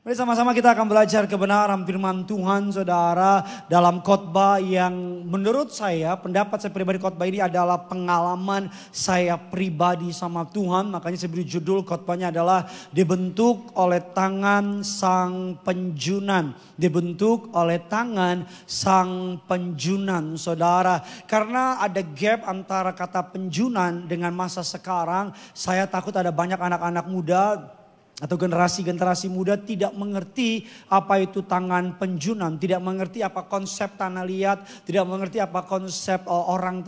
Mari sama-sama kita akan belajar kebenaran firman Tuhan saudara dalam khotbah yang menurut saya, pendapat saya pribadi khotbah ini adalah pengalaman saya pribadi sama Tuhan. Makanya saya beri judul khotbahnya adalah dibentuk oleh tangan sang penjunan. Dibentuk oleh tangan sang penjunan saudara. Karena ada gap antara kata penjunan dengan masa sekarang. Saya takut ada banyak anak-anak muda atau generasi muda tidak mengerti apa itu tangan penjunan, tidak mengerti apa konsep tanah liat, tidak mengerti apa konsep orang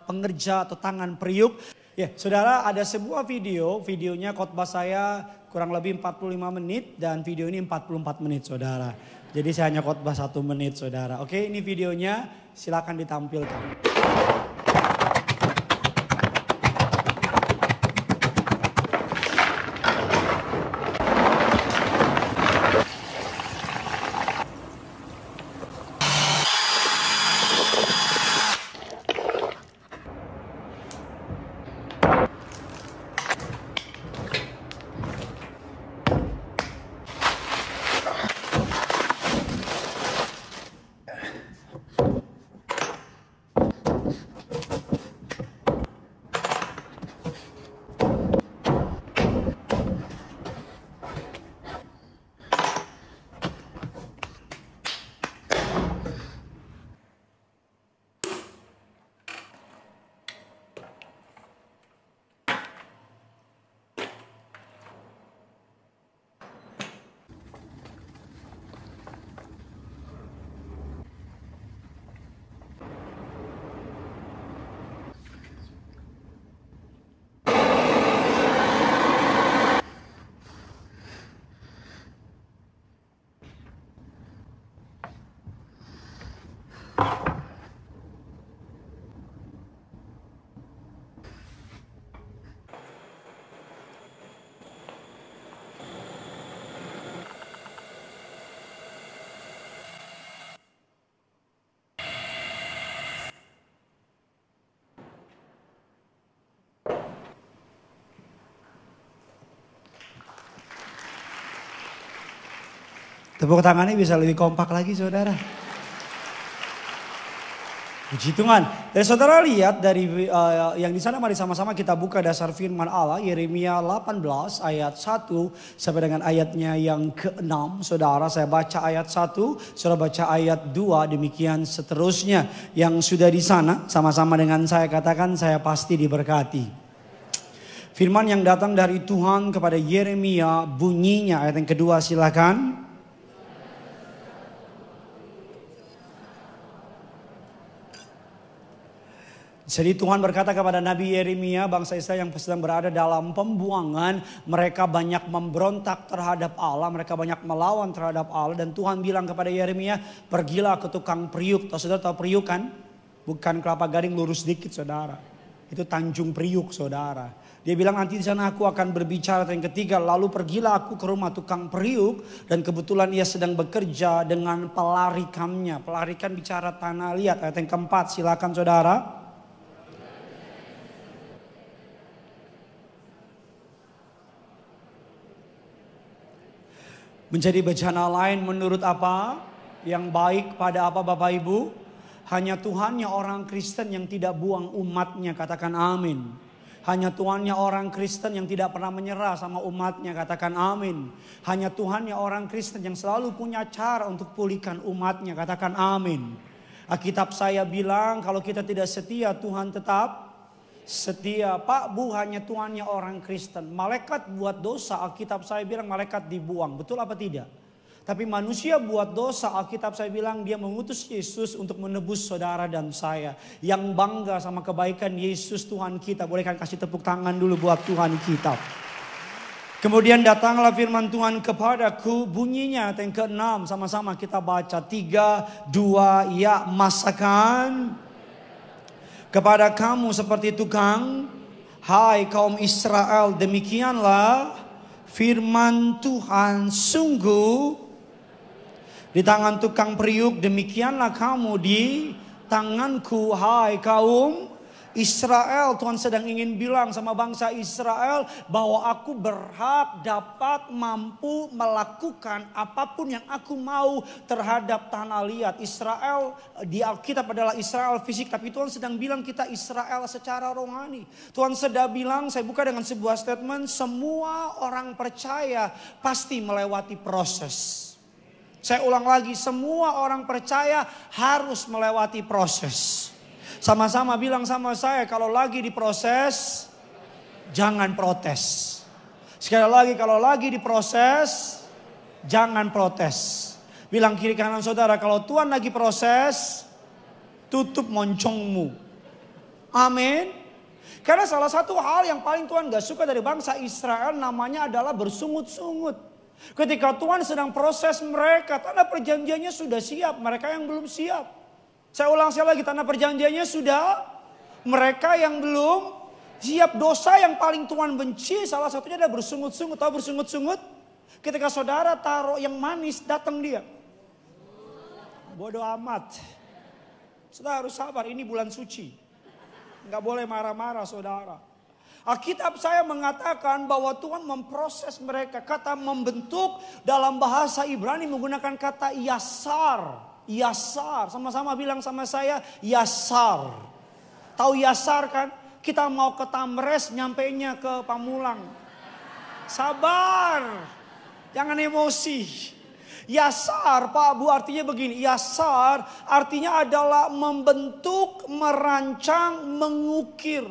pengerja atau tangan periuk. Ya, saudara, ada sebuah videonya khotbah saya kurang lebih 45 menit dan video ini 44 menit saudara. Jadi saya hanya khotbah 1 menit saudara. Oke, ini videonya, silakan ditampilkan. Tepuk tangannya bisa lebih kompak lagi saudara. Puji Tuhan. Dan saudara lihat dari yang di sana, mari sama-sama kita buka dasar firman Allah. Yeremia 18 ayat 1 sampai dengan ayatnya yang ke-6. Saudara, saya baca ayat 1, saudara baca ayat 2, demikian seterusnya. Yang sudah di sana sama-sama dengan saya katakan, saya pasti diberkati. Firman yang datang dari Tuhan kepada Yeremia bunyinya, ayat yang kedua silakan. Jadi Tuhan berkata kepada Nabi Yeremia, bangsa Israel yang sedang berada dalam pembuangan, mereka banyak memberontak terhadap Allah, mereka banyak melawan terhadap Allah. Dan Tuhan bilang kepada Yeremia, pergilah ke tukang periuk. Saudara tahu periuk kan? Bukan kelapa gading lurus dikit saudara. Itu Tanjung Priuk saudara. Dia bilang nanti di sana aku akan berbicara. Yang ketiga, lalu pergilah aku ke rumah tukang periuk. Dan kebetulan ia sedang bekerja dengan pelarikannya. Pelarikan bicara tanah liat. Ayat yang keempat silakan saudara. Menjadi bencana lain menurut apa? Yang baik pada apa Bapak Ibu? Hanya Tuhannya orang Kristen yang tidak buang umatnya, katakan amin. Hanya Tuhannya orang Kristen yang tidak pernah menyerah sama umatnya, katakan amin. Hanya Tuhannya orang Kristen yang selalu punya cara untuk pulihkan umatnya, katakan amin. Alkitab saya bilang kalau kita tidak setia, Tuhan tetap setia. Pak Bu, hanya Tuhannya orang Kristen. Malaikat buat dosa, Alkitab saya bilang malaikat dibuang. Betul apa tidak? Tapi manusia buat dosa, Alkitab saya bilang dia mengutus Yesus untuk menebus saudara dan saya. Yang bangga sama kebaikan Yesus Tuhan kita. Boleh kan kasih tepuk tangan dulu buat Tuhan kita. Kemudian datanglah firman Tuhan kepadaku, bunyinya yang ke-6. Sama-sama kita baca 3, 2, ya masakan kepada kamu seperti tukang, hai kaum Israel, demikianlah firman Tuhan, sungguh di tangan tukang periuk, demikianlah kamu di tanganku, hai kaum Israel, Tuhan sedang ingin bilang sama bangsa Israel bahwa aku berhak, dapat, mampu melakukan apapun yang aku mau terhadap tanah liat. Israel di Alkitab adalah Israel fisik, tapi Tuhan sedang bilang kita Israel secara rohani. Tuhan sedang bilang, saya buka dengan sebuah statement, semua orang percaya pasti melewati proses. Saya ulang lagi, semua orang percaya harus melewati proses. Sama-sama bilang sama saya, kalau lagi diproses, jangan protes. Sekali lagi, kalau lagi diproses, jangan protes. Bilang kiri kanan saudara, kalau Tuhan lagi proses, tutup moncongmu. Amin. Karena salah satu hal yang paling Tuhan gak suka dari bangsa Israel namanya adalah bersungut-sungut. Ketika Tuhan sedang proses mereka, tanah perjanjiannya sudah siap, mereka yang belum siap. Saya ulang sekali lagi, tanah perjanjiannya sudah, mereka yang belum siap. Dosa yang paling Tuhan benci salah satunya adalah bersungut-sungut. Tahu bersungut-sungut? Ketika saudara taruh yang manis, datang dia. Bodoh amat. Saudara harus sabar, ini bulan suci. Nggak boleh marah-marah saudara. Alkitab saya mengatakan bahwa Tuhan memproses mereka. Kata membentuk dalam bahasa Ibrani menggunakan kata yasar. Yasar, sama-sama bilang sama saya, yasar. Tahu yasar kan? Kita mau ke Tamres, nyampainya ke Pamulang. Sabar, jangan emosi. Yasar, Pak Bu, artinya begini. Yasar artinya adalah membentuk, merancang, mengukir.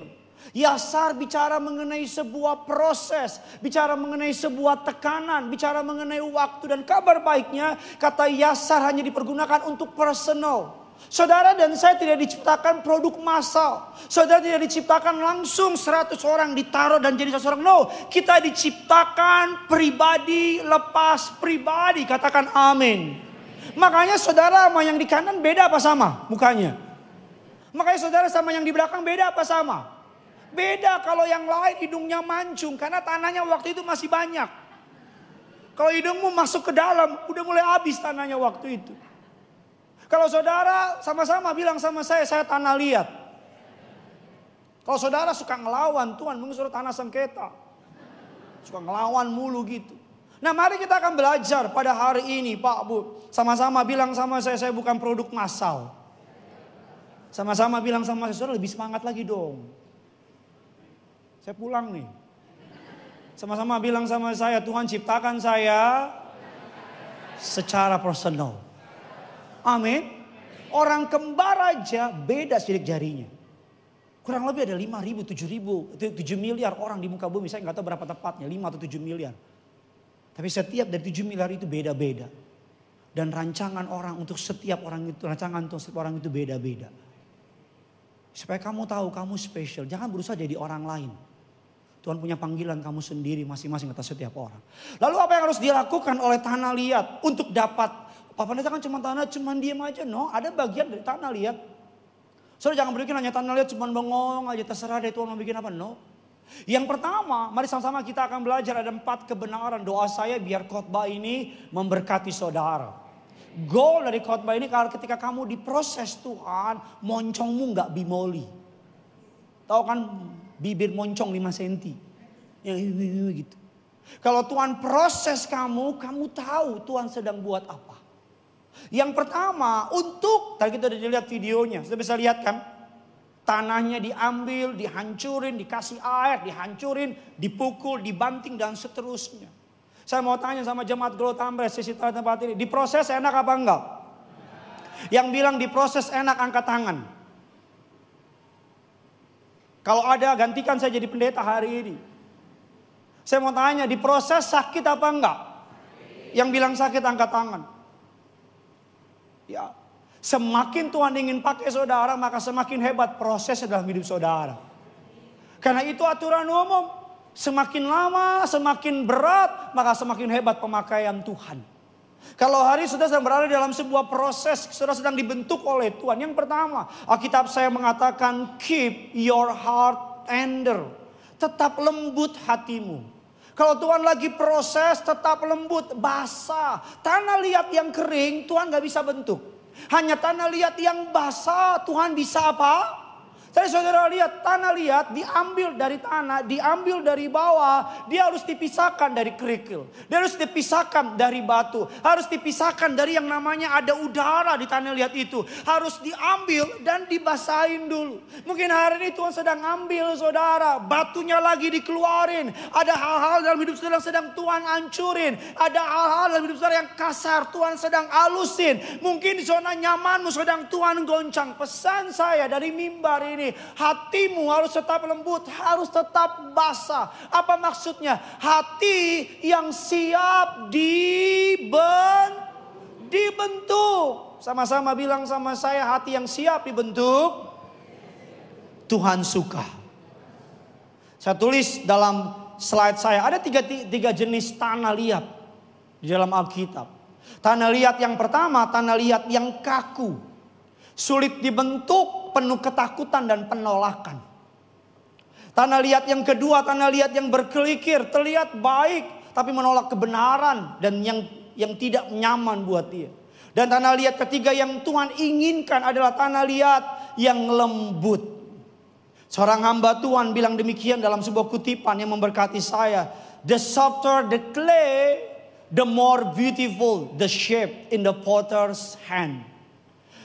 Yasar bicara mengenai sebuah proses, bicara mengenai sebuah tekanan, bicara mengenai waktu. Dan kabar baiknya, kata yasar hanya dipergunakan untuk personal. Saudara dan saya tidak diciptakan produk massal. Saudara tidak diciptakan langsung 100 orang ditaruh dan jadi 100 orang. No, kita diciptakan pribadi lepas pribadi. Katakan amin. Makanya saudara sama yang di kanan beda apa sama mukanya? Makanya saudara sama yang di belakang beda apa sama? Beda. Kalau yang lain hidungnya mancung karena tanahnya waktu itu masih banyak. Kalau hidungmu masuk ke dalam udah mulai habis tanahnya waktu itu. Kalau saudara sama-sama bilang sama saya tanah liat. Kalau saudara suka ngelawan, Tuhan mengusul tanah sengketa. Suka ngelawan mulu gitu. Nah mari kita akan belajar pada hari ini Pak Bu. Sama-sama bilang sama saya bukan produk massal. Sama-sama bilang sama saya, saudara lebih semangat lagi dong. Saya pulang nih. Sama-sama bilang sama saya, Tuhan ciptakan saya secara personal. Amin. Orang kembar aja beda sidik jarinya. Kurang lebih ada 5.000, 7 miliar orang di muka bumi. Saya nggak tahu berapa tepatnya, 5 atau 7 miliar. Tapi setiap dari 7 miliar itu beda-beda. Dan rancangan orang untuk setiap orang itu, rancangan untuk setiap orang itu beda-beda. Supaya kamu tahu kamu spesial. Jangan berusaha jadi orang lain. Tuhan punya panggilan kamu sendiri masing-masing atas setiap orang. Lalu apa yang harus dilakukan oleh tanah liat untuk dapat? Pak Pendeta kan cuma tanah, cuma diam aja. No, ada bagian dari tanah liat. Saudara jangan berpikir hanya tanah liat cuma bengong aja, terserah deh Tuhan mau bikin apa. No. Yang pertama, mari sama-sama kita akan belajar ada 4 kebenaran. Doa saya biar khotbah ini memberkati saudara. Goal dari khotbah ini kalau ketika kamu diproses Tuhan, moncongmu nggak bimoli. Tahu kan bibir moncong 5 cm. Yang gitu. Kalau Tuhan proses kamu tahu Tuhan sedang buat apa. Yang pertama untuk, tadi kita udah lihat videonya, sudah bisa lihat kan? Tanahnya diambil, dihancurin, dikasih air, dihancurin, dipukul, dibanting dan seterusnya. Saya mau tanya sama jemaat Glow Tamres sisi tempat ini, diproses enak apa enggak? Yang bilang diproses enak angkat tangan. Kalau ada gantikan saya jadi pendeta hari ini. Saya mau tanya diproses sakit apa enggak? Yang bilang sakit angkat tangan. Ya, semakin Tuhan ingin pakai saudara maka semakin hebat proses dalam hidup saudara. Karena itu aturan umum. Semakin lama semakin berat maka semakin hebat pemakaian Tuhan. Kalau hari saudara sedang berada dalam sebuah proses, saudara sedang dibentuk oleh Tuhan. Yang pertama, Alkitab saya mengatakan keep your heart tender. Tetap lembut hatimu. Kalau Tuhan lagi proses tetap lembut, basah. Tanah liat yang kering Tuhan gak bisa bentuk. Hanya tanah liat yang basah Tuhan bisa apa? Tadi saudara lihat, tanah liat diambil dari tanah, diambil dari bawah. Dia harus dipisahkan dari kerikil. Dia harus dipisahkan dari batu. Harus dipisahkan dari yang namanya ada udara di tanah liat itu. Harus diambil dan dibasahin dulu. Mungkin hari ini Tuhan sedang ambil saudara. Batunya lagi dikeluarin. Ada hal-hal dalam hidup saudara yang sedang Tuhan hancurin. Ada hal-hal dalam hidup saudara yang kasar Tuhan sedang alusin. Mungkin zona nyamanmu sedang Tuhan goncang. Pesan saya dari mimbar ini, hatimu harus tetap lembut, harus tetap basah. Apa maksudnya? Hati yang siap dibentuk. Sama-sama bilang sama saya, hati yang siap dibentuk, Tuhan suka. Saya tulis dalam slide saya, ada tiga jenis tanah liat di dalam Alkitab. Tanah liat yang pertama, tanah liat yang kaku. Sulit dibentuk, penuh ketakutan dan penolakan. Tanah liat yang kedua, tanah liat yang berkelikir, terlihat baik tapi menolak kebenaran dan yang tidak nyaman buat dia. Dan tanah liat ketiga yang Tuhan inginkan adalah tanah liat yang lembut. Seorang hamba Tuhan bilang demikian dalam sebuah kutipan yang memberkati saya. The softer the clay, the more beautiful the shape in the potter's hand.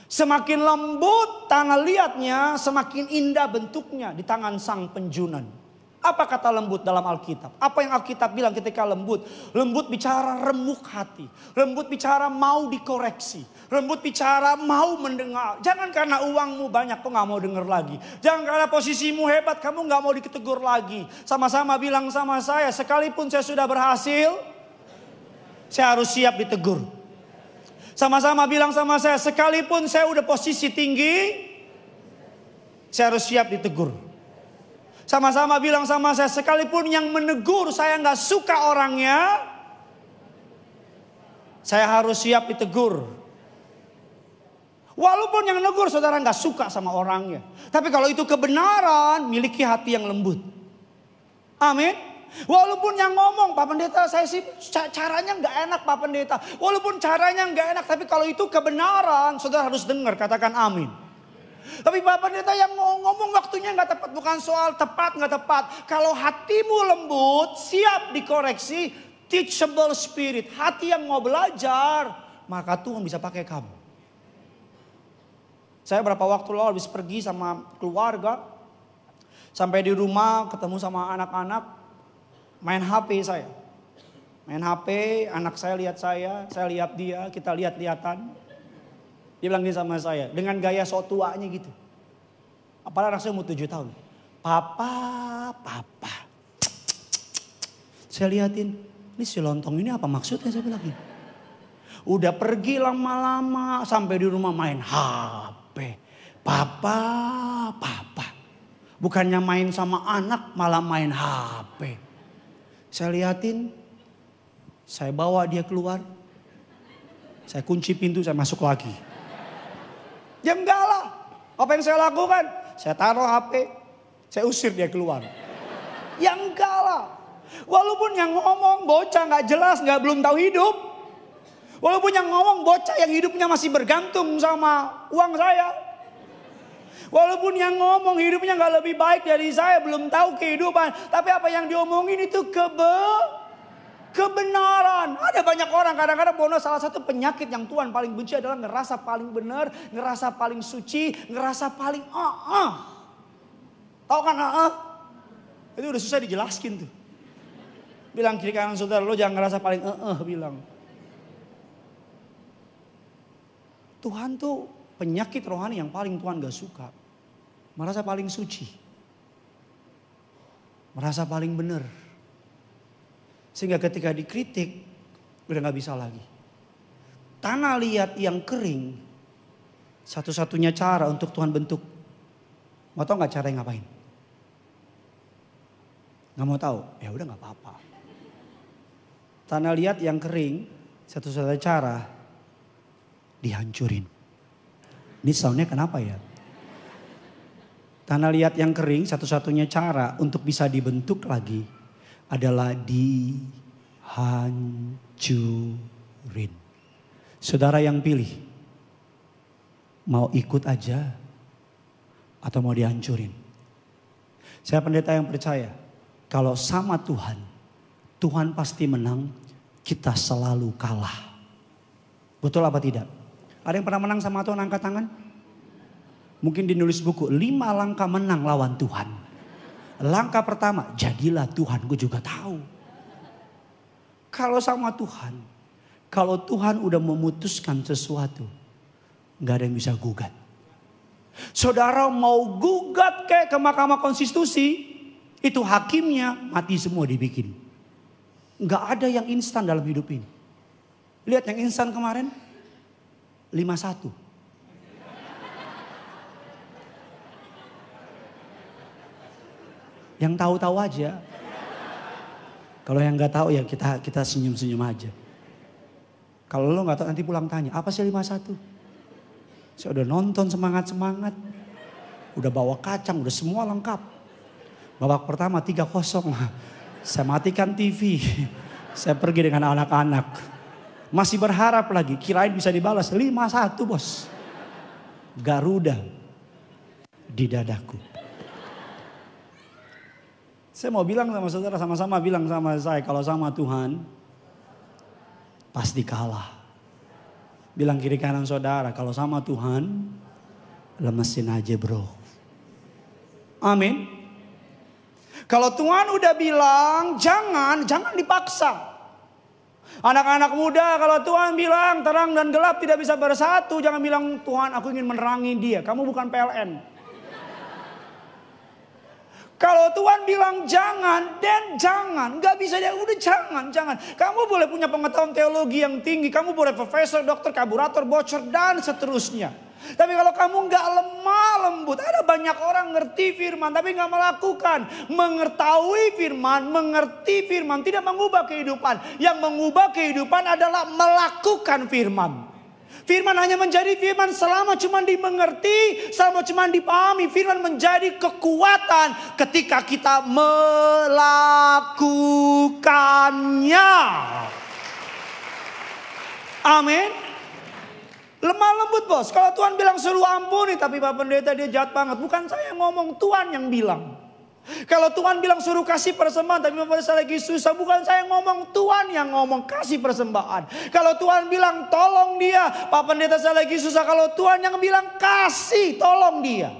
Semakin lembut tanah liatnya, semakin indah bentuknya di tangan sang penjunan. Apa kata lembut dalam Alkitab? Apa yang Alkitab bilang ketika lembut? Lembut bicara remuk hati. Lembut bicara mau dikoreksi. Lembut bicara mau mendengar. Jangan karena uangmu banyak kau gak mau dengar lagi. Jangan karena posisimu hebat kamu gak mau ditegur lagi. Sama-sama bilang sama saya, sekalipun saya sudah berhasil, saya harus siap ditegur. Sama-sama bilang sama saya, sekalipun saya udah posisi tinggi, saya harus siap ditegur. Sama-sama bilang sama saya, sekalipun yang menegur saya gak suka orangnya, saya harus siap ditegur. Walaupun yang menegur saudara gak suka sama orangnya. Tapi kalau itu kebenaran, miliki hati yang lembut. Amin. Walaupun yang ngomong, Pak Pendeta saya sih caranya gak enak Pak Pendeta. Walaupun caranya gak enak, tapi kalau itu kebenaran, saudara harus dengar, katakan amin. Tapi Pak Pendeta yang ngomong waktunya gak tepat, bukan soal tepat gak tepat. Kalau hatimu lembut, siap dikoreksi, teachable spirit, hati yang mau belajar, maka Tuhan bisa pakai kamu. Saya berapa waktu lalu habis pergi sama keluarga, sampai di rumah ketemu sama anak-anak, main HP saya. Main HP, anak saya lihat dia, kita lihat-lihatan. Dia bilang gini sama saya, dengan gaya sok tuanya gitu. Apalagi anak saya umur 7 tahun. Papa. Saya liatin, ini si lontong ini apa maksudnya, saya bilang gitu. Udah pergi lama-lama sampai di rumah main HP. Papa. Bukannya main sama anak, malah main HP. Saya liatin, saya bawa dia keluar, saya kunci pintu, saya masuk lagi. Ya enggak lah, apa yang saya lakukan? Saya taruh HP, saya usir dia keluar. Ya enggak lah, walaupun yang ngomong bocah gak jelas, belum tahu hidup. Walaupun yang ngomong bocah yang hidupnya masih bergantung sama uang saya. Walaupun yang ngomong hidupnya gak lebih baik dari saya, belum tahu kehidupan. Tapi apa yang diomongin itu kebenaran. Ada banyak orang kadang-kadang salah satu penyakit yang Tuhan paling benci adalah ngerasa paling benar, ngerasa paling suci, ngerasa paling Tahu kan Itu udah susah dijelaskin tuh. Bilang kiri kanan saudara, lo jangan ngerasa paling bilang. Tuhan tuh penyakit rohani yang paling Tuhan gak suka. Merasa paling suci. Merasa paling benar. Sehingga ketika dikritik, udah gak bisa lagi. Tanah liat yang kering, satu-satunya cara untuk Tuhan bentuk. Mau tahu gak cara yang ngapain? Gak mau tahu? Ya udah gak apa-apa. Tanah liat yang kering, satu-satunya cara, dihancurin. Ini soundnya kenapa ya? Tanah liat yang kering, satu-satunya cara untuk bisa dibentuk lagi adalah dihancurin. Saudara yang pilih, mau ikut aja atau mau dihancurin? Saya pendeta yang percaya, kalau sama Tuhan, Tuhan pasti menang, kita selalu kalah. Betul apa tidak? Ada yang pernah menang sama Tuhan, angkat tangan? Mungkin dinulis buku, 5 langkah menang lawan Tuhan. Langkah pertama, jadilah Tuhan, gue juga tahu. Kalau sama Tuhan, kalau Tuhan udah memutuskan sesuatu, gak ada yang bisa gugat. Saudara mau gugat kayak ke Mahkamah Konstitusi, itu hakimnya mati semua dibikin. Gak ada yang instan dalam hidup ini. Lihat yang instan kemarin, 51. Yang tahu-tahu aja. Kalau yang gak tahu ya kita senyum-senyum aja. Kalau lo gak tahu nanti pulang tanya, apa sih 51? Saya udah nonton semangat-semangat. Udah bawa kacang, udah semua lengkap. Babak pertama 3-0. Saya matikan TV. Saya pergi dengan anak-anak. Masih berharap lagi, kirain bisa dibalas. 5-1 bos. Garuda di dadaku. Saya mau bilang sama saudara, sama-sama bilang sama saya. Kalau sama Tuhan, pasti kalah. Bilang kiri kanan saudara, kalau sama Tuhan, lemesin aja bro. Amin. Kalau Tuhan udah bilang, jangan dipaksa. Anak-anak muda, kalau Tuhan bilang terang dan gelap tidak bisa bersatu, jangan bilang Tuhan aku ingin menerangi dia. Kamu bukan PLN. Kalau Tuhan bilang jangan, dan jangan. Gak bisa dia, udah jangan. Kamu boleh punya pengetahuan teologi yang tinggi. Kamu boleh profesor, dokter, karburator, bocor, dan seterusnya. Tapi kalau kamu gak lemah lembut. Ada banyak orang ngerti firman, tapi gak melakukan. Mengetahui firman, mengerti firman, tidak mengubah kehidupan. Yang mengubah kehidupan adalah melakukan firman. Firman hanya menjadi firman selama cuma dimengerti, selama cuma dipahami. Firman menjadi kekuatan ketika kita melakukannya. Amin. Lemah lembut bos. Kalau Tuhan bilang suruh ampuni, tapi Pak Pendeta dia jahat banget. Bukan saya yang ngomong, Tuhan yang bilang. Kalau Tuhan bilang suruh kasih persembahan, tapi Bapak saya lagi susah, bukan saya yang ngomong, Tuhan yang ngomong kasih persembahan. Kalau Tuhan bilang tolong dia, Pak Pendeta saya lagi susah, kalau Tuhan yang bilang kasih, tolong dia.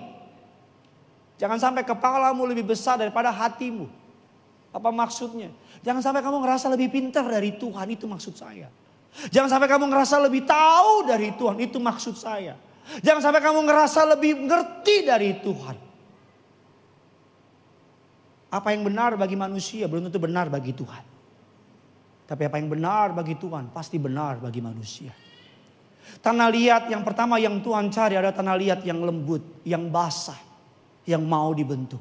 Jangan sampai kepalamu lebih besar daripada hatimu. Apa maksudnya? Jangan sampai kamu ngerasa lebih pintar dari Tuhan, itu maksud saya. Jangan sampai kamu ngerasa lebih tahu dari Tuhan, itu maksud saya. Jangan sampai kamu ngerasa lebih ngerti dari Tuhan. Apa yang benar bagi manusia belum tentu benar bagi Tuhan. Tapi apa yang benar bagi Tuhan pasti benar bagi manusia. Tanah liat yang pertama yang Tuhan cari adalah tanah liat yang lembut, yang basah, yang mau dibentuk.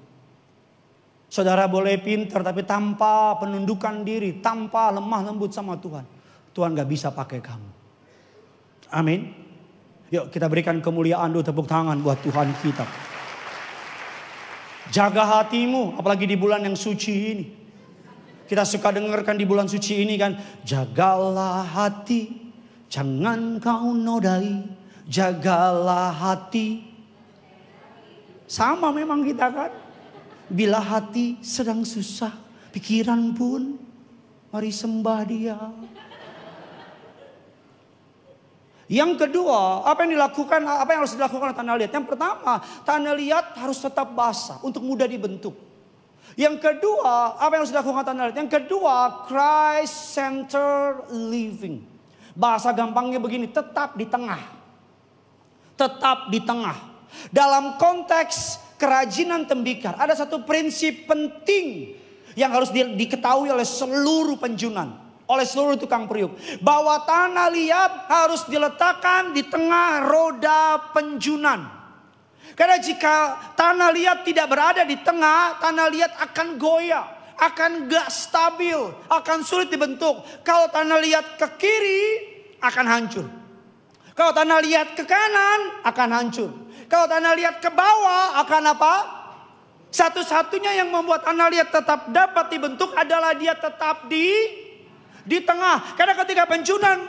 Saudara boleh pintar tapi tanpa penundukan diri, tanpa lemah lembut sama Tuhan, Tuhan gak bisa pakai kamu. Amin. Yuk kita berikan kemuliaan dulu, tepuk tangan buat Tuhan kita. Jaga hatimu, apalagi di bulan yang suci ini. Kita suka dengarkan di bulan suci ini kan. Jagalah hati, jangan kau nodai. Jagalah hati. Sama memang kita kan. Bila hati sedang susah, pikiran pun, mari sembah dia. Yang kedua, apa yang harus dilakukan oleh tanah liat? Yang pertama, tanah liat harus tetap basah untuk mudah dibentuk. Yang kedua, apa yang harus dilakukan tanah liat? Yang kedua, Christ-centered living. Bahasa gampangnya begini, tetap di tengah. Tetap di tengah. Dalam konteks kerajinan tembikar, ada satu prinsip penting yang harus diketahui oleh seluruh penjunan. Oleh seluruh tukang periuk. Bahwa tanah liat harus diletakkan di tengah roda penjunan. Karena jika tanah liat tidak berada di tengah, tanah liat akan goyah. Akan gak stabil. Akan sulit dibentuk. Kalau tanah liat ke kiri, akan hancur. Kalau tanah liat ke kanan, akan hancur. Kalau tanah liat ke bawah, akan apa? Satu-satunya yang membuat tanah liat tetap dapat dibentuk adalah dia tetap di Di tengah. Karena ketika pencurian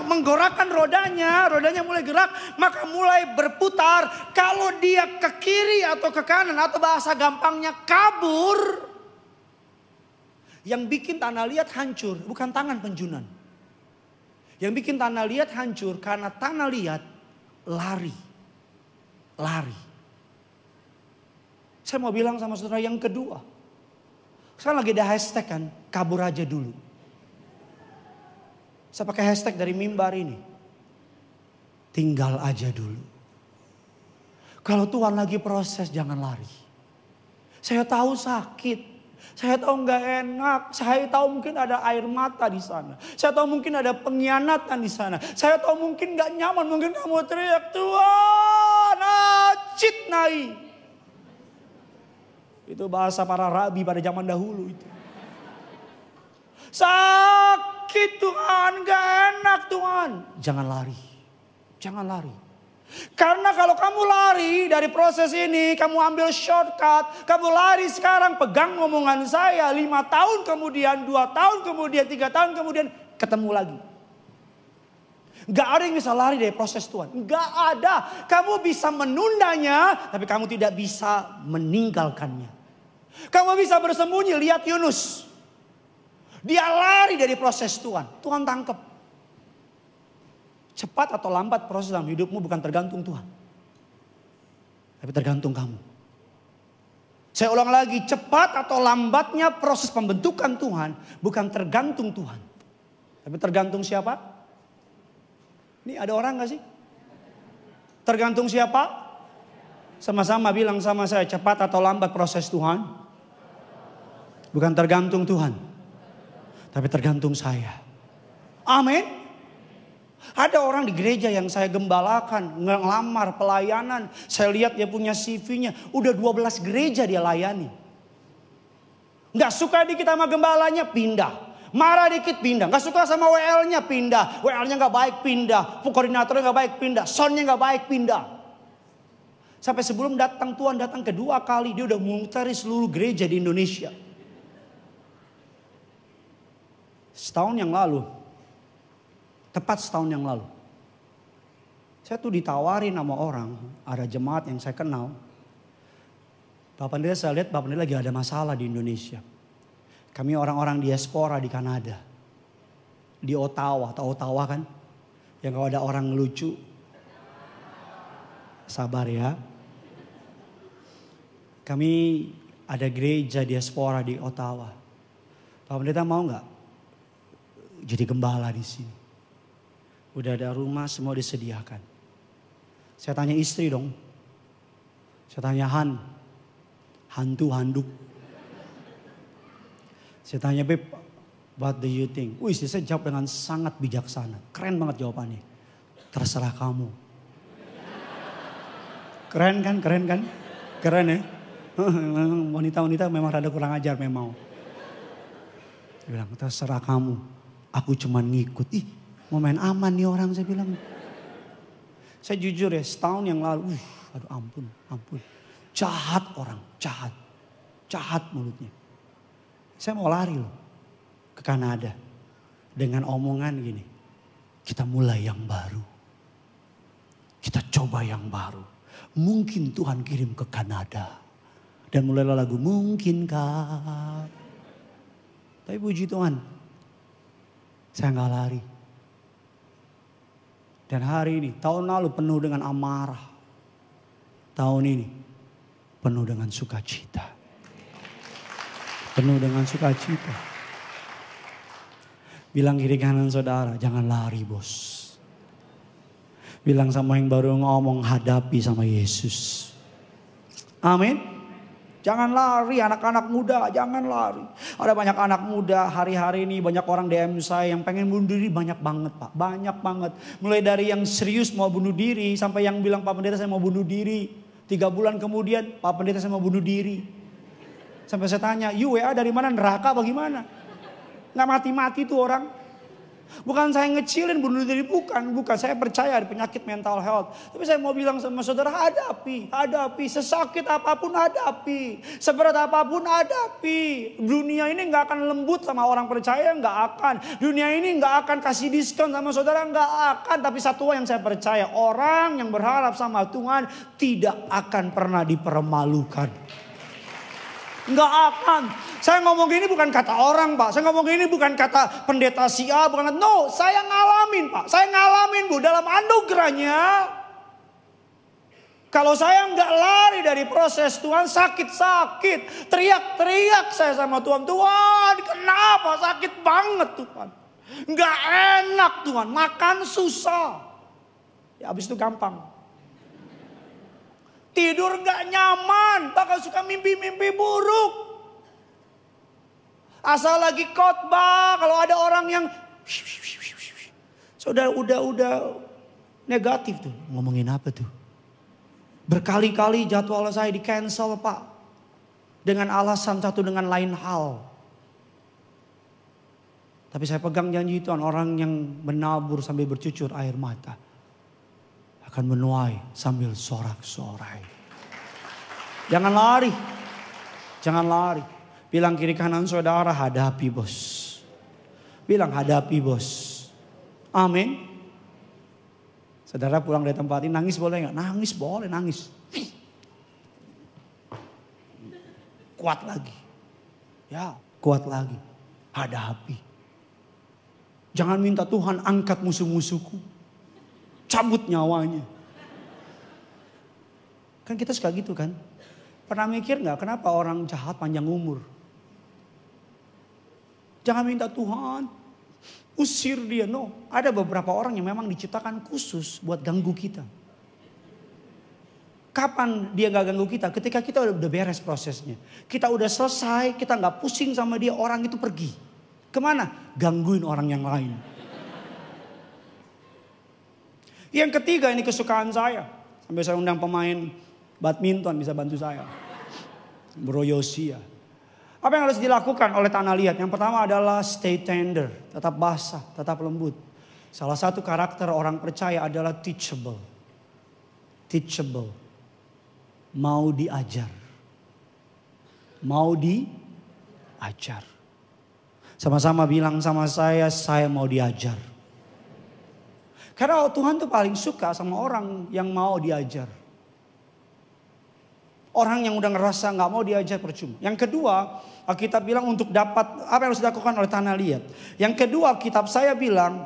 menggerakkan rodanya mulai gerak, maka mulai berputar. Kalau dia ke kiri atau ke kanan atau bahasa gampangnya kabur, yang bikin tanah liat hancur bukan tangan pencurian. Yang bikin tanah liat hancur karena tanah liat lari. Saya mau bilang sama saudara yang kedua. Sekarang lagi ada hashtag kan, kabur aja dulu. Saya pakai hashtag dari mimbar ini. Tinggal aja dulu. Kalau Tuhan lagi proses, jangan lari. Saya tahu sakit. Saya tahu nggak enak. Saya tahu mungkin ada air mata di sana. Saya tahu mungkin ada pengkhianatan di sana. Saya tahu mungkin nggak nyaman. Mungkin kamu teriak, Tuhan, acit nai. Itu bahasa para rabi pada zaman dahulu itu. Sakit Tuhan, gak enak Tuhan. Jangan lari. Jangan lari. Karena kalau kamu lari dari proses ini, kamu ambil shortcut. Kamu lari sekarang, pegang omongan saya. 5 tahun kemudian, 2 tahun kemudian, 3 tahun kemudian, ketemu lagi. Gak ada yang bisa lari dari proses Tuhan. Gak ada. Kamu bisa menundanya, tapi kamu tidak bisa meninggalkannya. Kamu bisa bersembunyi, lihat Yunus. Dia lari dari proses Tuhan. Tuhan tangkap. Cepat atau lambat proses dalam hidupmu bukan tergantung Tuhan. Tapi tergantung kamu. Saya ulang lagi. Cepat atau lambatnya proses pembentukan Tuhan bukan tergantung Tuhan. Tapi tergantung siapa? Ini ada orang gak sih? Tergantung siapa? Sama-sama bilang sama saya. Cepat atau lambat proses Tuhan bukan tergantung Tuhan. Tapi tergantung saya. Amin. Ada orang di gereja yang saya gembalakan, ngelamar pelayanan. Saya lihat dia punya CV-nya. Udah 12 gereja dia layani. Gak suka dikit sama gembalanya, pindah. Marah dikit, pindah. Gak suka sama WL-nya, pindah. WL-nya gak baik, pindah. Koordinatornya gak baik, pindah. Soundnya gak baik, pindah. Sampai sebelum Tuhan datang kedua kali, dia udah mengutari seluruh gereja di Indonesia. Setahun yang lalu, tepat setahun yang lalu, saya tuh ditawarin sama orang, ada jemaat yang saya kenal. Pak Pendeta, saya lihat Pak Pendeta lagi ada masalah di Indonesia. Kami orang-orang diaspora di Kanada, di Ottawa, atau Ottawa kan, yang kalau ada orang lucu, sabar ya. Kami ada gereja diaspora di Ottawa. Pak Pendeta mau nggak jadi gembala di sini? Udah ada rumah, semua disediakan. Saya tanya istri dong. Saya tanya handuk. Saya tanya, Beb, what do you think? Istri saya jawab dengan sangat bijaksana. Keren banget jawabannya. Terserah kamu. Keren kan? Keren ya? Wanita-wanita memang rada kurang ajar memang. Dia bilang, terserah kamu. Aku cuma ngikut. Mau main aman nih orang, saya bilang. Saya jujur ya, setahun yang lalu. Aduh ampun. Jahat orang, jahat mulutnya. Saya mau lari loh ke Kanada. Dengan omongan gini. Kita mulai yang baru. Kita coba yang baru. Mungkin Tuhan kirim ke Kanada. Dan mulailah lagu, mungkinkah. Tapi puji Tuhan. Saya gak lari. Dan hari ini, tahun lalu penuh dengan amarah. Tahun ini penuh dengan sukacita. Penuh dengan sukacita. Bilang kiri kanan saudara, jangan lari bos. Bilang sama yang baru ngomong, hadapi sama Yesus. Amin. Jangan lari anak-anak muda, jangan lari. Ada banyak anak muda hari-hari ini, banyak orang DM saya yang pengen bunuh diri, banyak banget Pak. Banyak banget. Mulai dari yang serius mau bunuh diri, sampai yang bilang Pak Pendeta saya mau bunuh diri. 3 bulan kemudian Pak Pendeta saya mau bunuh diri. Sampai saya tanya, WA dari mana, neraka bagaimana? Gak mati-mati tuh orang. Bukan saya ngecilin bunuh diri, bukan. Saya percaya ada penyakit mental health. Tapi saya mau bilang sama saudara, hadapi. Sesakit apapun hadapi. Seberat apapun hadapi. Dunia ini gak akan lembut sama orang percaya, gak akan. Dunia ini gak akan kasih diskon sama saudara, gak akan. Tapi satu yang saya percaya, orang yang berharap sama Tuhan tidak akan pernah dipermalukan. Nggak akan. Saya ngomong ini bukan kata orang, Pak. Saya ngomong ini bukan kata pendeta si A. No, saya ngalamin, Pak. Saya ngalamin, Bu. Dalam anugerahnya. Kalau saya nggak lari dari proses Tuhan, sakit-sakit. Teriak-teriak saya sama Tuhan. Tuhan, kenapa sakit banget Tuhan. Nggak enak Tuhan. Makan susah. Ya habis itu gampang. Tidur gak nyaman, bahkan suka mimpi-mimpi buruk. Asal lagi khotbah, kalau ada orang yang udah negatif tuh. Ngomongin apa tuh? Berkali-kali jadwal saya di cancel, Pak. Dengan alasan satu dengan lain hal. Tapi saya pegang janji Tuhan, orang yang menabur sambil bercucur air mata akan menuai sambil sorak-sorai. Jangan lari. Jangan lari. Bilang kiri kanan saudara, hadapi bos. Bilang hadapi bos. Amin. Saudara pulang dari tempat ini nangis boleh gak? Nangis boleh, nangis. Kuat lagi. Ya, kuat lagi. Hadapi. Jangan minta Tuhan angkat musuh-musuhku. Cabut nyawanya. Kan kita suka gitu kan. Pernah mikir gak kenapa orang jahat panjang umur? Jangan minta Tuhan usir dia. No, ada beberapa orang yang memang diciptakan khusus buat ganggu kita. Kapan dia gak ganggu kita? Ketika kita udah beres prosesnya. Kita udah selesai, kita gak pusing sama dia, orang itu pergi. Kemana? Gangguin orang yang lain. Yang ketiga ini kesukaan saya. Sampai saya undang pemain badminton bisa bantu saya. Bro Yosia. Apa yang harus dilakukan oleh tanah liat? Yang pertama adalah stay tender. Tetap basah, tetap lembut. Salah satu karakter orang percaya adalah teachable. Teachable. Mau diajar. Mau diajar. Sama-sama bilang sama saya mau diajar. Karena Tuhan tuh paling suka sama orang yang mau diajar. Orang yang udah ngerasa gak mau diajar percuma. Yang kedua, Alkitab bilang untuk dapat apa yang harus dilakukan oleh tanah liat. Yang kedua, kitab saya bilang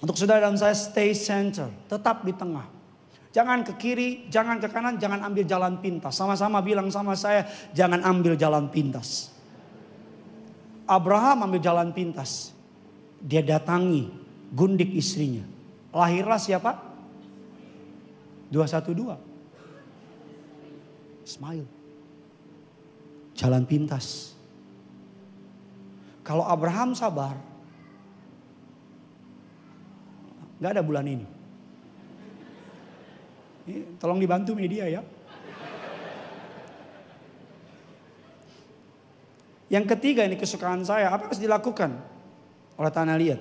untuk saudara dan saya stay center. Tetap di tengah. Jangan ke kiri, jangan ke kanan, jangan ambil jalan pintas. Sama-sama bilang sama saya, jangan ambil jalan pintas. Abraham ambil jalan pintas. Dia datangi, gundik istrinya. Lahirlah siapa? 212. Ismail. Jalan pintas. Kalau Abraham sabar, gak ada bulan ini. Tolong dibantu media ya. Yang ketiga ini kesukaan saya. Apa yang harus dilakukan oleh tanah liat?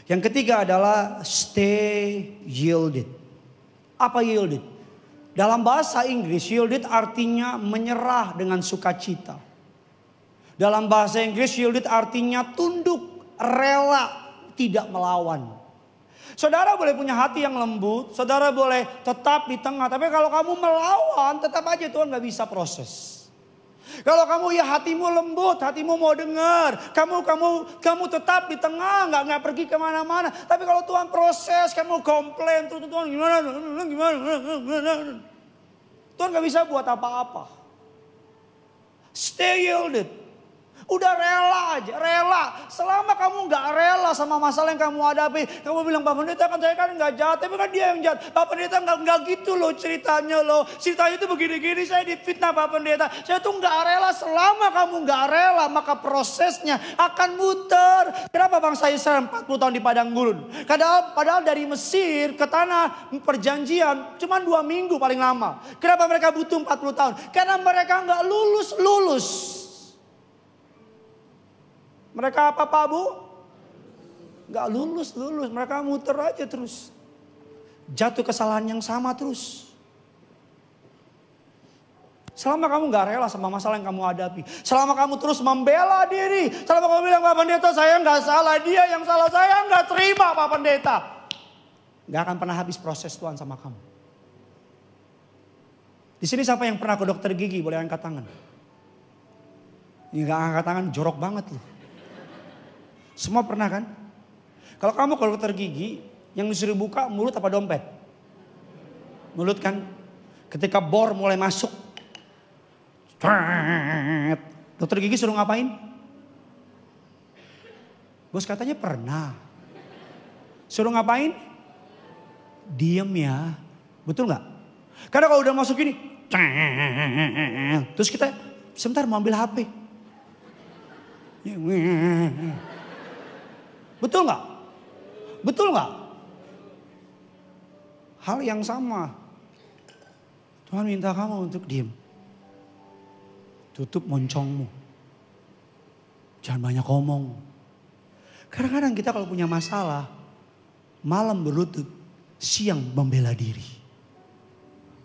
Yang ketiga adalah stay yielded. Apa yielded? Dalam bahasa Inggris yielded artinya menyerah dengan sukacita. Dalam bahasa Inggris yielded artinya tunduk, rela, tidak melawan. Saudara boleh punya hati yang lembut, saudara boleh tetap di tengah. Tapi kalau kamu melawan tetap aja Tuhan gak bisa proses. Kalau kamu ya hatimu lembut, hatimu mau dengar, kamu tetap di tengah, nggak pergi kemana-mana. Tapi kalau Tuhan proses, kamu komplain, Tuhan gimana, Tuhan nggak bisa buat apa-apa. Stay yielded. Udah rela aja, rela. Selama kamu gak rela sama masalah yang kamu hadapi. Kamu bilang, Pak Pendeta kan saya kan gak jahat. Tapi kan dia yang jahat. Pak Pendeta gak gitu loh ceritanya loh. Ceritanya itu begini-gini, saya difitnah Pak Pendeta. Saya tuh gak rela. Selama kamu gak rela, maka prosesnya akan muter. Kenapa bangsa Israel 40 tahun di padang gurun? Padahal dari Mesir ke tanah perjanjian cuma 2 minggu paling lama. Kenapa mereka butuh 40 tahun? Karena mereka gak lulus. Mereka apa Pak Bu? Gak lulus. Mereka muter aja terus. Jatuh kesalahan yang sama terus. Selama kamu gak rela sama masalah yang kamu hadapi. Selama kamu terus membela diri. Selama kamu bilang, Pak Pendeta saya gak salah. Dia yang salah, saya gak terima Pak Pendeta. Gak akan pernah habis proses Tuhan sama kamu. Di sini siapa yang pernah ke dokter gigi? Boleh angkat tangan. Ini gak angkat tangan, jorok banget loh. Semua pernah kan? Kalau kamu ke dokter gigi, yang disuruh buka mulut apa dompet? Mulut kan? Ketika bor mulai masuk. Dokter gigi suruh ngapain? Bos katanya pernah. Suruh ngapain? Diem ya. Betul gak? Karena kalau udah masuk gini. Terus kita sebentar mau ambil HP. Betul gak? Betul gak? Hal yang sama. Tuhan minta kamu untuk diem. Tutup moncongmu. Jangan banyak ngomong. Kadang-kadang kita kalau punya masalah. Malam berlutut. Siang membela diri.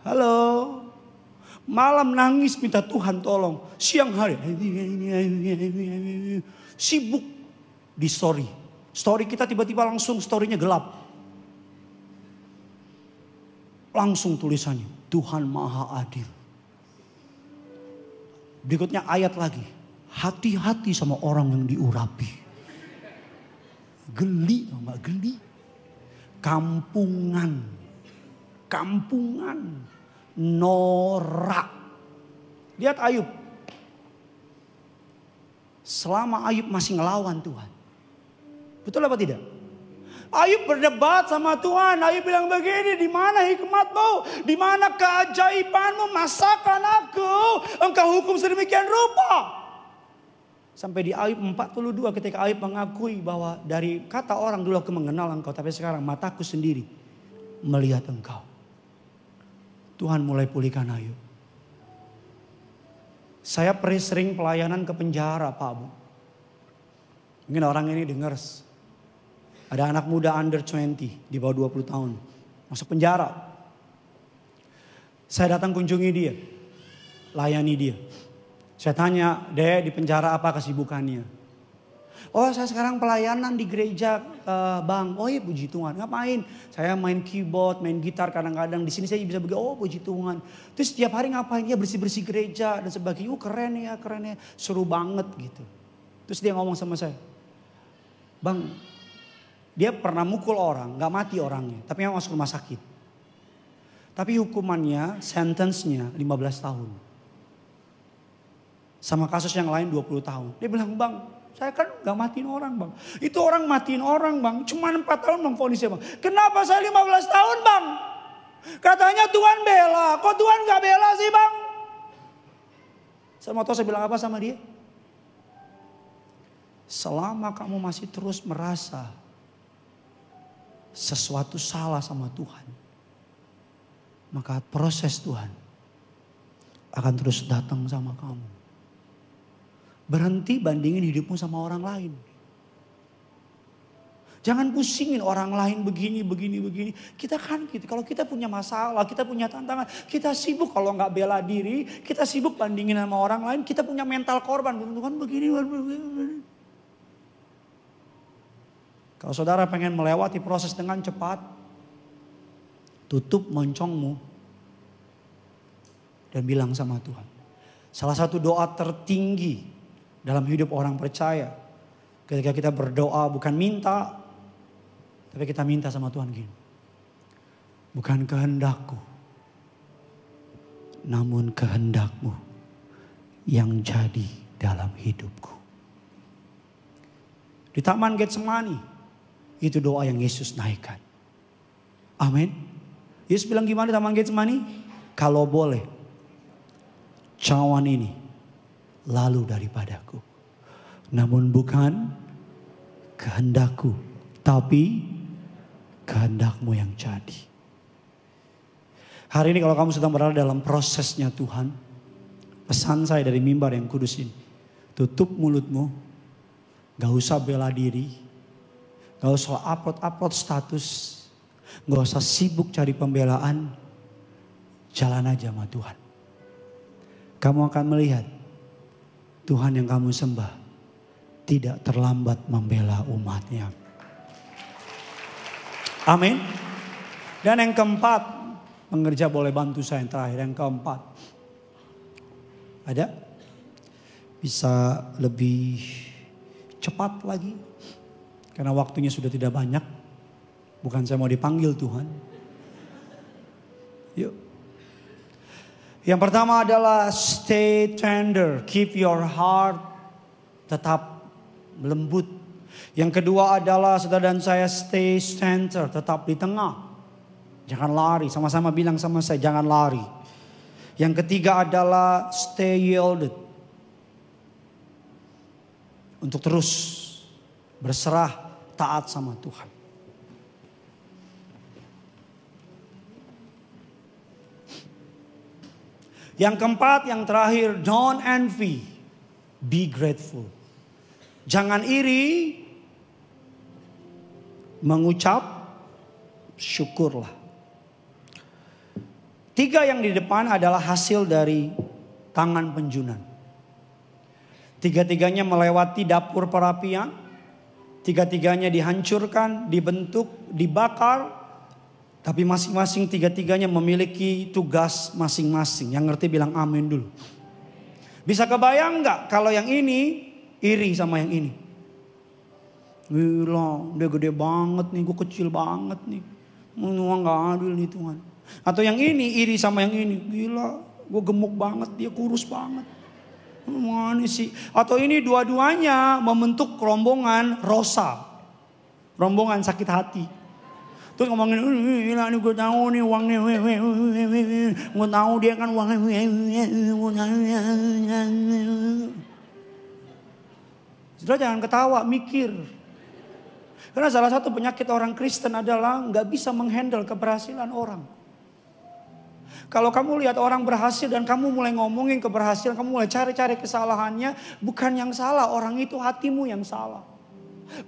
Halo. Malam nangis minta Tuhan tolong. Siang hari. Sibuk di story. Story kita tiba-tiba langsung storynya gelap. Langsung tulisannya. Tuhan Maha Adil. Berikutnya ayat lagi. Hati-hati sama orang yang diurapi. Geli, enggak geli. Kampungan. Norak. Lihat Ayub. Selama Ayub masih ngelawan Tuhan. Betul apa tidak? Ayub berdebat sama Tuhan. Ayub bilang begini, di mana hikmatmu? Di mana keajaibanmu? Masakan aku? Engkau hukum sedemikian rupa. Sampai di Ayub 42 ketika Ayub mengakui bahwa dari kata orang dulu aku mengenal engkau. Tapi sekarang mataku sendiri melihat engkau. Tuhan mulai pulihkan Ayub. Saya sering pelayanan ke penjara Pak Bu. Mungkin orang ini dengar. Ada anak muda under 20 di bawah 20 tahun. Masuk penjara. Saya datang kunjungi dia. Layani dia. Saya tanya, Dek di penjara apa kesibukannya? Oh saya sekarang pelayanan di gereja Bang. Oh iya puji Tuhan. Ngapain? Saya main keyboard, main gitar kadang-kadang. Di sini saya bisa begitu. Oh puji Tuhan. Terus setiap hari ngapain? Ya bersih-bersih gereja dan sebagainya. Oh keren ya. Seru banget gitu. Terus dia ngomong sama saya. Bang, dia pernah mukul orang, gak mati orangnya. Tapi yang masuk rumah sakit. Tapi hukumannya, sentence-nya 15 tahun. Sama kasus yang lain 20 tahun. Dia bilang, Bang, saya kan gak matiin orang Bang. Itu orang matiin orang Bang. Cuma 4 tahun Bang vonisnya Bang. Kenapa saya 15 tahun Bang? Katanya Tuhan bela. Kok Tuhan gak bela sih Bang? Saya mau tahu saya bilang apa sama dia? Selama kamu masih terus merasa sesuatu salah sama Tuhan, maka proses Tuhan akan terus datang sama kamu. Berhenti bandingin hidupmu sama orang lain. Jangan pusingin orang lain begini. Kita kan gitu. Kalau kita punya masalah, kita punya tantangan, kita sibuk kalau nggak bela diri, kita sibuk bandingin sama orang lain, kita punya mental korban. Tuhan begini. Kalau saudara pengen melewati proses dengan cepat, tutup moncongmu dan bilang sama Tuhan. Salah satu doa tertinggi dalam hidup orang percaya, ketika kita berdoa bukan minta, tapi kita minta sama Tuhan gini. Bukan kehendakku, namun kehendakmu yang jadi dalam hidupku. Di Taman Getsemani, itu doa yang Yesus naikkan. Amin. Yesus bilang gimana di Taman Getsemani? Kalau boleh, cawan ini lalu daripadaku. Namun bukan kehendakku, tapi kehendakmu yang jadi. Hari ini kalau kamu sedang berada dalam prosesnya Tuhan, pesan saya dari mimbar yang kudus ini, tutup mulutmu, gak usah bela diri. Gak usah upload status. Gak usah sibuk cari pembelaan. Jalan aja sama Tuhan. Kamu akan melihat Tuhan yang kamu sembah tidak terlambat membela umatnya. Amin. Dan yang keempat, pengerja boleh bantu saya yang terakhir. Yang keempat, ada? Bisa lebih cepat lagi. Karena waktunya sudah tidak banyak. Bukan saya mau dipanggil Tuhan. Yuk. Yang pertama adalah stay tender. Keep your heart tetap lembut. Yang kedua adalah saudara dan saya stay center. Tetap di tengah. Jangan lari. Sama-sama bilang sama saya jangan lari. Yang ketiga adalah stay yielded. Untuk terus berserah taat sama Tuhan. Yang keempat, yang terakhir, don't envy, be grateful. Jangan iri, mengucap syukurlah. 3 yang di depan adalah hasil dari tangan penjunan. 3-tiganya melewati dapur perapian. 3-tiganya dihancurkan, dibentuk, dibakar. Tapi masing-masing 3-tiganya memiliki tugas masing-masing. Yang ngerti bilang amin dulu. Bisa kebayang gak kalau yang ini iri sama yang ini? Gila, dia gede banget nih, gue kecil banget nih. Tuhan gak adil nih Tuhan. Atau yang ini iri sama yang ini. Gila, gue gemuk banget, dia kurus banget. Mana sih? Atau ini dua-duanya membentuk rombongan rosa. Rombongan sakit hati. Terus ngomongin, gila nih gue tahu nih uangnya. Gue tahu dia kan uangnya. Saudara jangan ketawa, mikir. Karena salah satu penyakit orang Kristen adalah gak bisa menghandle keberhasilan orang. Kalau kamu lihat orang berhasil dan kamu mulai ngomongin keberhasilan, kamu mulai cari-cari kesalahannya, bukan yang salah, orang itu hatimu yang salah.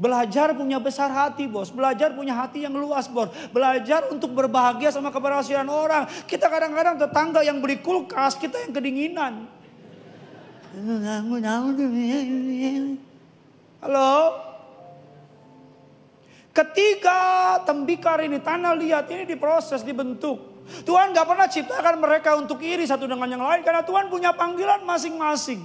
Belajar punya besar hati bos, belajar punya hati yang luas bos, belajar untuk berbahagia sama keberhasilan orang. Kita kadang-kadang tetangga yang beli kulkas, kita yang kedinginan. Halo? Ketika tembikar ini, tanah liat ini diproses, dibentuk. Tuhan gak pernah ciptakan mereka untuk iri satu dengan yang lain. Karena Tuhan punya panggilan masing-masing.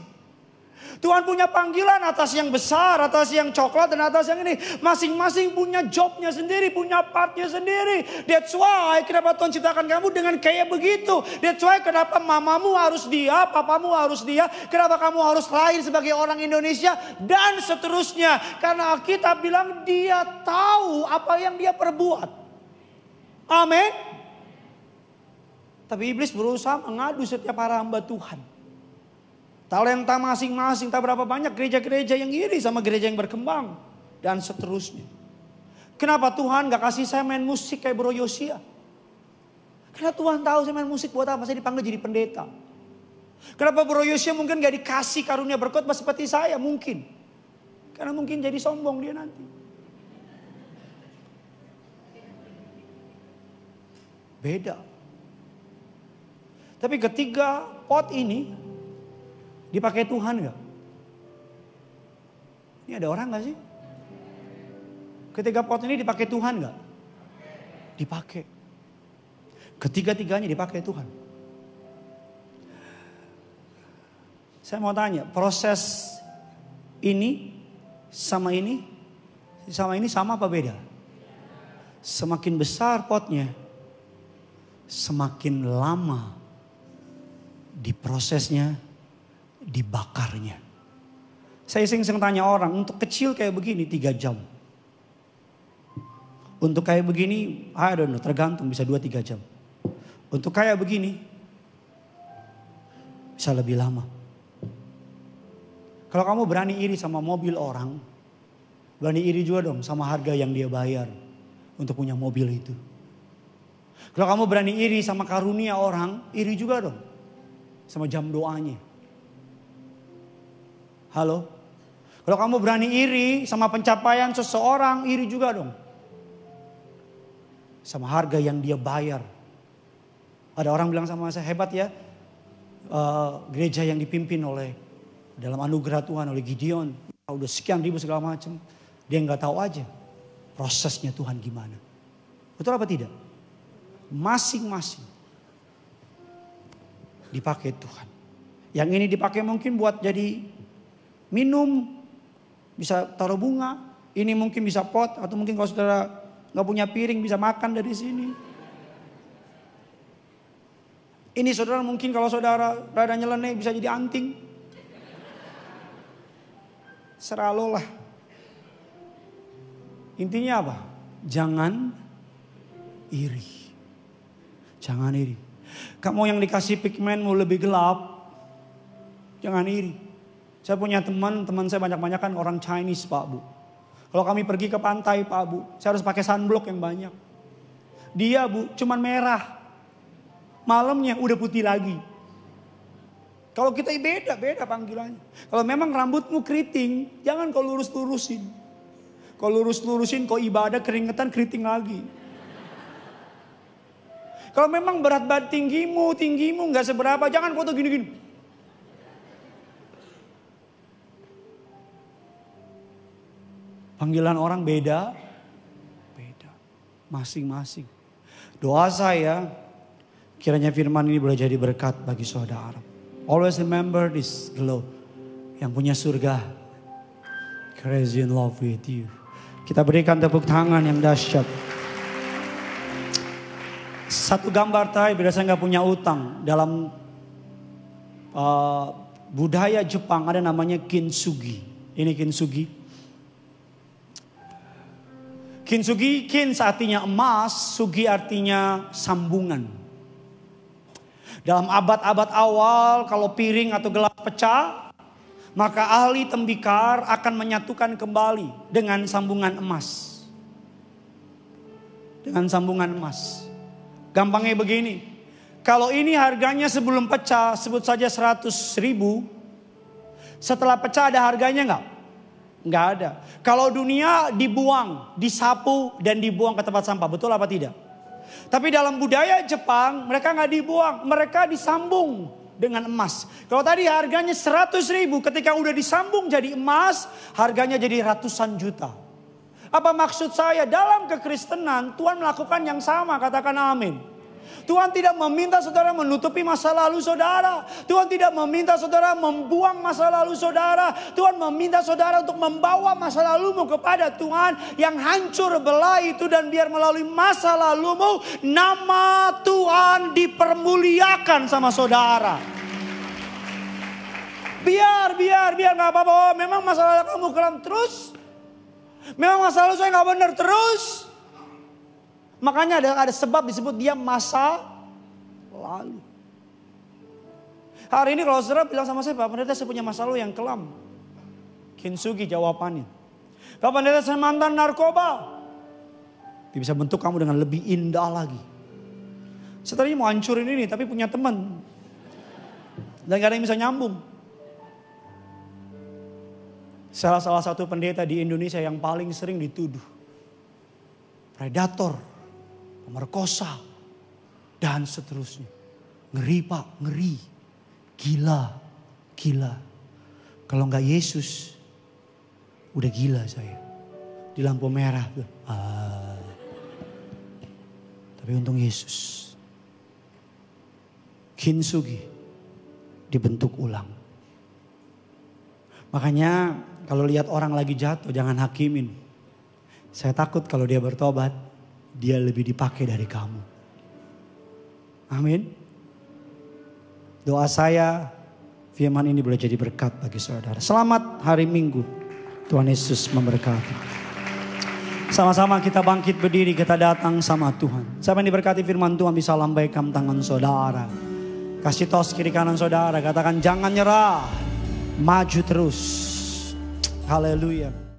Tuhan punya panggilan atas yang besar, atas yang coklat dan atas yang ini. Masing-masing punya jobnya sendiri, punya partnya sendiri. That's why kenapa Tuhan ciptakan kamu dengan kayak begitu. That's why kenapa mamamu harus dia, papamu harus dia. Kenapa kamu harus lahir sebagai orang Indonesia dan seterusnya. Karena Alkitab bilang dia tahu apa yang dia perbuat. Amin. Tapi iblis berusaha mengadu setiap para hamba Tuhan. Talenta masing-masing, tak berapa banyak gereja-gereja yang iri sama gereja yang berkembang. Dan seterusnya. Kenapa Tuhan gak kasih saya main musik kayak Bro Yosia? Karena Tuhan tahu saya main musik buat apa, saya dipanggil jadi pendeta. Kenapa Bro Yosia mungkin gak dikasih karunia berkhotbah seperti saya? Mungkin. Karena mungkin jadi sombong dia nanti. Beda. Tapi ketiga pot ini dipakai Tuhan gak? Ini ada orang gak sih? Ketiga pot ini dipakai Tuhan gak? Dipakai. Ketiga-tiganya dipakai Tuhan. Saya mau tanya, proses ini sama ini sama apa beda? Semakin besar potnya, semakin lama diprosesnya, dibakarnya. Saya sering tanya orang, untuk kecil kayak begini 3 jam. Untuk kayak begini, I don't know, tergantung bisa 2-3 jam. Untuk kayak begini, bisa lebih lama. Kalau kamu berani iri sama mobil orang, berani iri juga dong sama harga yang dia bayar untuk punya mobil itu. Kalau kamu berani iri sama karunia orang, iri juga dong sama jam doanya. Halo? Kalau kamu berani iri sama pencapaian seseorang, iri juga dong. Sama harga yang dia bayar. Ada orang bilang sama saya, hebat ya gereja yang dipimpin oleh dalam anugerah Tuhan oleh Gideon. Udah sekian ribu segala macam. Dia nggak tahu aja prosesnya Tuhan gimana. Betul apa tidak? Masing-masing dipakai Tuhan. Yang ini dipakai mungkin buat jadi minum, bisa taruh bunga. Ini mungkin bisa pot, atau mungkin kalau saudara nggak punya piring bisa makan dari sini. Ini saudara mungkin kalau saudara rada nyeleneh bisa jadi anting. Serah lo lah. Intinya apa? Jangan iri. Jangan iri. Kamu yang dikasih pigmenmu lebih gelap, jangan iri. Saya punya teman saya banyak-banyak kan orang Chinese Pak Bu. Kalau kami pergi ke pantai Pak Bu, saya harus pakai sunblock yang banyak. Dia Bu cuman merah. Malamnya udah putih lagi. Kalau kita beda panggilannya. Kalau memang rambutmu keriting, jangan kau lurus-lurusin. Kau lurus-lurusin, kau ibadah keringetan keriting lagi. Kalau memang berat badan tinggimu nggak seberapa, jangan foto gini-gini. Panggilan orang beda. Masing-masing. Doa saya, kiranya firman ini boleh jadi berkat bagi saudara. Always remember this glow. Yang punya surga, crazy in love with you. Kita berikan tepuk tangan yang dahsyat. Satu gambar tadi, bila saya nggak punya utang. Dalam budaya Jepang ada namanya kintsugi. Ini kintsugi. Kintsugi, kin artinya emas, sugi artinya sambungan. Dalam abad-abad awal kalau piring atau gelas pecah, maka ahli tembikar akan menyatukan kembali dengan sambungan emas. Dengan sambungan emas. Gampangnya begini, kalau ini harganya sebelum pecah sebut saja 100.000, setelah pecah ada harganya enggak? Enggak ada. Kalau dunia dibuang, disapu dan dibuang ke tempat sampah, betul apa tidak? Tapi dalam budaya Jepang mereka enggak dibuang, mereka disambung dengan emas. Kalau tadi harganya 100.000, ketika udah disambung jadi emas, harganya jadi ratusan juta. Apa maksud saya? Dalam kekristenan Tuhan melakukan yang sama, katakan amin. Tuhan tidak meminta saudara menutupi masa lalu saudara. Tuhan tidak meminta saudara membuang masa lalu saudara. Tuhan meminta saudara untuk membawa masa lalumu kepada Tuhan yang hancur belah itu. Dan biar melalui masa lalumu nama Tuhan dipermuliakan sama saudara. Biar gak apa-apa. Memang masalah kamu kelam terus. Memang masa lalu saya gak benar terus. Makanya ada sebab disebut dia masa lalu. Hari ini kalau saudara bilang sama saya, Pak Pendeta saya punya masa lalu yang kelam. Kintsugi jawabannya. Pak Pendeta saya mantan narkoba. Dia bisa bentuk kamu dengan lebih indah lagi. Saya tadinya mau hancurin ini tapi punya teman. Dan gak ada yang bisa nyambung. Salah satu pendeta di Indonesia yang paling sering dituduh predator, pemerkosa, dan seterusnya. Ngeri Pak, ngeri. Gila. Kalau nggak Yesus, udah gila saya. Di lampu merah. Tapi untung Yesus. Kintsugi dibentuk ulang. Makanya kalau lihat orang lagi jatuh jangan hakimin. Saya takut kalau dia bertobat, dia lebih dipakai dari kamu. Amin. Doa saya, firman ini boleh jadi berkat bagi saudara. Selamat hari Minggu. Tuhan Yesus memberkati. Sama-sama kita bangkit berdiri, kita datang sama Tuhan. Siapa yang diberkati firman Tuhan bisa lambaikan tangan saudara. Kasih tos kiri kanan saudara, katakan jangan nyerah. Maju terus. Haleluya.